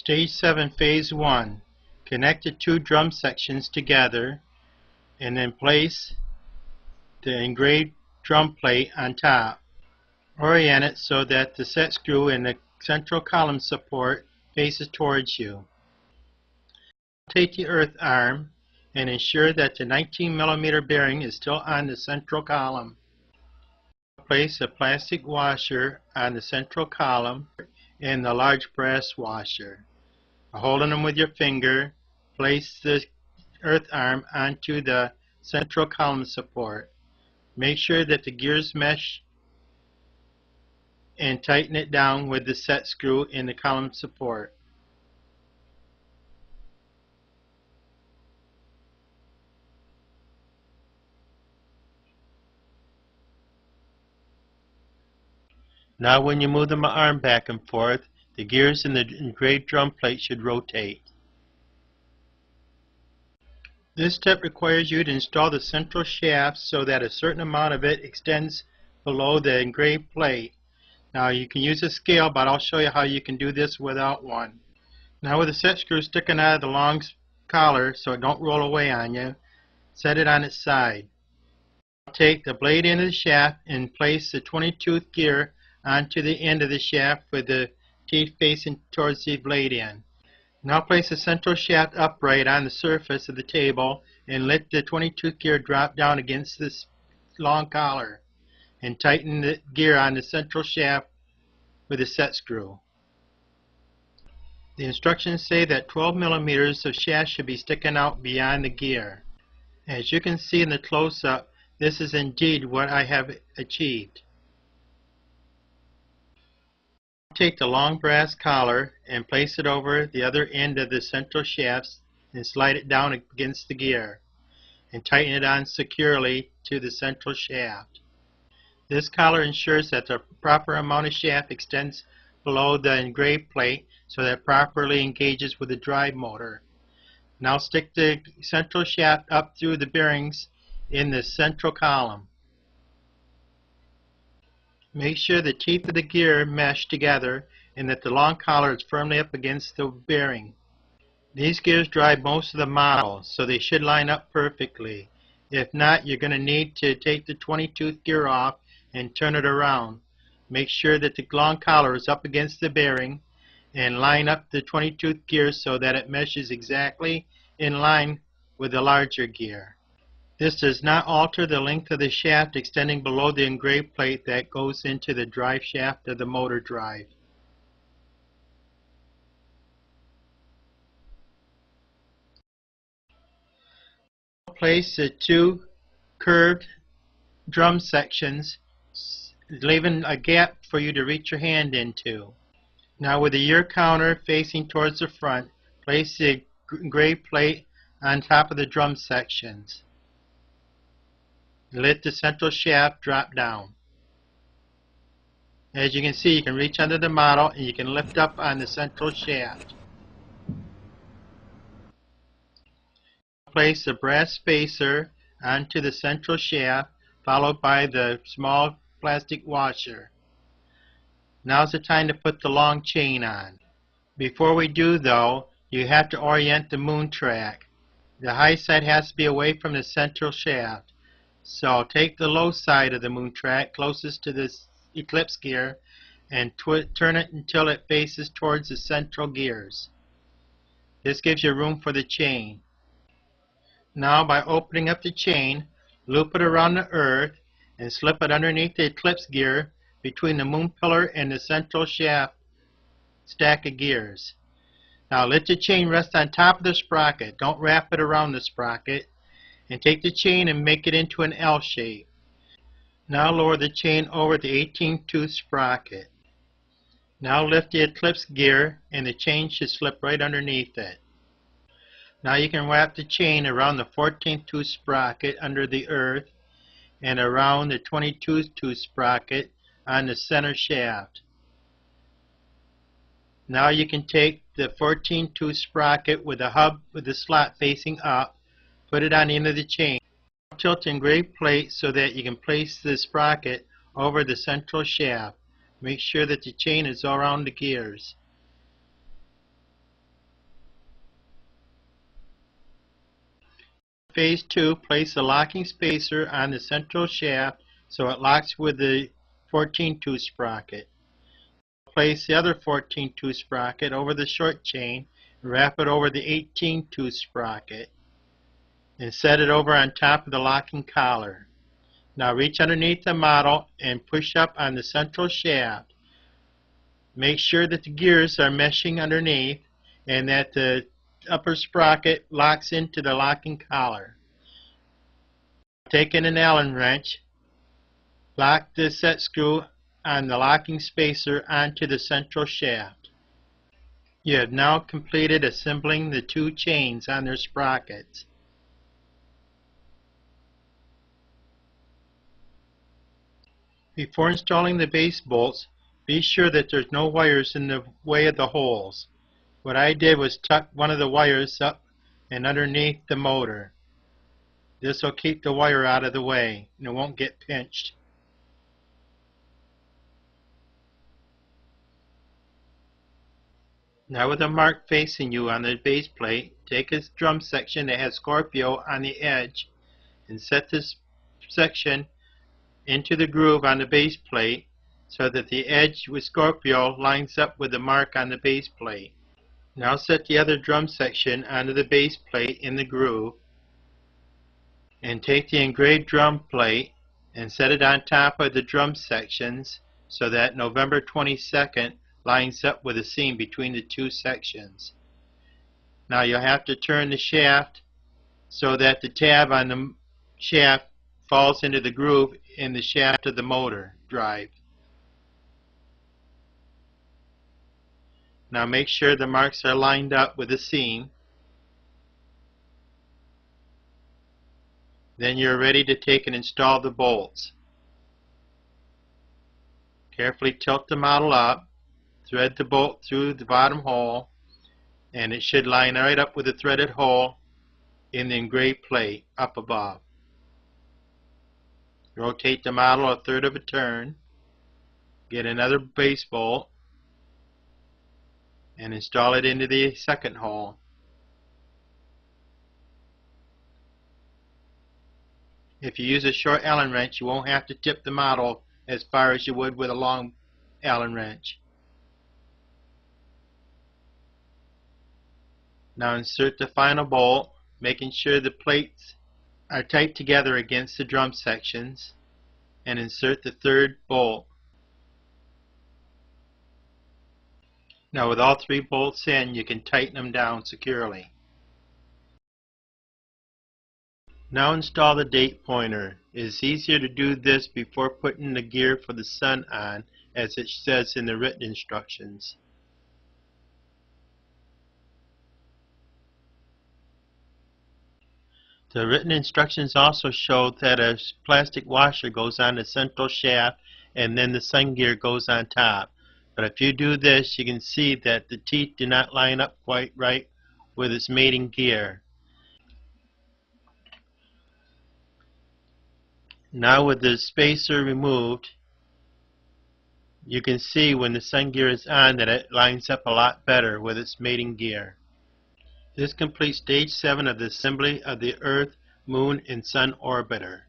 Stage 7, Phase 1. Connect the two drum sections together and then place the engraved drum plate on top. Orient it so that the set screw and the central column support faces towards you. Rotate the earth arm and ensure that the 19mm bearing is still on the central column. Place a plastic washer on the central column and the large brass washer. Holding them with your finger, place the earth arm onto the central column support. Make sure that the gears mesh and tighten it down with the set screw in the column support. Now when you move the arm back and forth, the gears in the engraved drum plate should rotate. This step requires you to install the central shaft so that a certain amount of it extends below the engraved plate. Now you can use a scale, but I'll show you how you can do this without one. Now with the set screw sticking out of the long collar so it don't roll away on you, set it on its side. Take the blade end of the shaft and place the 20-tooth gear onto the end of the shaft with the teeth facing towards the blade end. Now place the central shaft upright on the surface of the table and let the 20-tooth gear drop down against this long collar and tighten the gear on the central shaft with a set screw. The instructions say that 12mm of shaft should be sticking out beyond the gear. As you can see in the close-up, this is indeed what I have achieved. Take the long brass collar and place it over the other end of the central shaft and slide it down against the gear and tighten it on securely to the central shaft. This collar ensures that the proper amount of shaft extends below the engraved plate so that it properly engages with the drive motor. Now stick the central shaft up through the bearings in the central column. Make sure the teeth of the gear mesh together and that the long collar is firmly up against the bearing. These gears drive most of the model, so they should line up perfectly. If not, you're going to need to take the 20-tooth gear off and turn it around. Make sure that the long collar is up against the bearing and line up the 20-tooth gear so that it meshes exactly in line with the larger gear. This does not alter the length of the shaft extending below the engraved plate that goes into the drive shaft of the motor drive. Place the two curved drum sections, leaving a gap for you to reach your hand into. Now with the year counter facing towards the front, place the engraved plate on top of the drum sections. Let the central shaft drop down. As you can see, you can reach under the model and you can lift up on the central shaft. Place the brass spacer onto the central shaft, followed by the small plastic washer. Now's the time to put the long chain on. Before we do though, you have to orient the moon track. The high side has to be away from the central shaft. So take the low side of the moon track closest to this eclipse gear and turn it until it faces towards the central gears. This gives you room for the chain. Now by opening up the chain, loop it around the earth and slip it underneath the eclipse gear between the moon pillar and the central shaft stack of gears. Now let the chain rest on top of the sprocket. Don't wrap it around the sprocket. And take the chain and make it into an L shape. Now lower the chain over the 18-tooth sprocket. Now lift the eclipse gear and the chain should slip right underneath it. Now you can wrap the chain around the 14-tooth sprocket under the earth and around the 22-tooth sprocket on the center shaft. Now you can take the 14-tooth sprocket with the hub with the slot facing up, put it on the end of the chain. Tilt the engraved plate so that you can place the sprocket over the central shaft. Make sure that the chain is around the gears. Phase 2, place the locking spacer on the central shaft so it locks with the 14-tooth sprocket. Place the other 14-tooth sprocket over the short chain and wrap it over the 18-tooth sprocket and set it over on top of the locking collar. Now reach underneath the model and push up on the central shaft. Make sure that the gears are meshing underneath and that the upper sprocket locks into the locking collar. Take in an Allen wrench, lock the set screw on the locking spacer onto the central shaft. You have now completed assembling the two chains on their sprockets. Before installing the base bolts, be sure that there's no wires in the way of the holes. What I did was tuck one of the wires up and underneath the motor. This will keep the wire out of the way and it won't get pinched. Now with a mark facing you on the base plate, take a drum section that has Scorpio on the edge and set this section into the groove on the base plate so that the edge with Scorpio lines up with the mark on the base plate. Now set the other drum section onto the base plate in the groove and take the engraved drum plate and set it on top of the drum sections so that November 22nd lines up with the seam between the two sections. Now you'll have to turn the shaft so that the tab on the shaft falls into the groove in the shaft of the motor drive. Now make sure the marks are lined up with the seam. Then you're ready to take and install the bolts. Carefully tilt the model up, thread the bolt through the bottom hole, and it should line right up with the threaded hole in the engraved plate up above. Rotate the model a third of a turn, get another base bolt, and install it into the second hole. If you use a short Allen wrench, you won't have to tip the model as far as you would with a long Allen wrench. Now insert the final bolt, making sure the plates are tight together against the drum sections, and insert the third bolt. Now with all three bolts in, you can tighten them down securely. Now install the date pointer. It is easier to do this before putting the gear for the sun on, as it says in the written instructions. The written instructions also show that a plastic washer goes on the central shaft and then the sun gear goes on top. But if you do this, you can see that the teeth do not line up quite right with its mating gear. Now with the spacer removed, you can see when the sun gear is on that it lines up a lot better with its mating gear. This completes stage 7 of the assembly of the Earth, Moon, and Sun orbiter.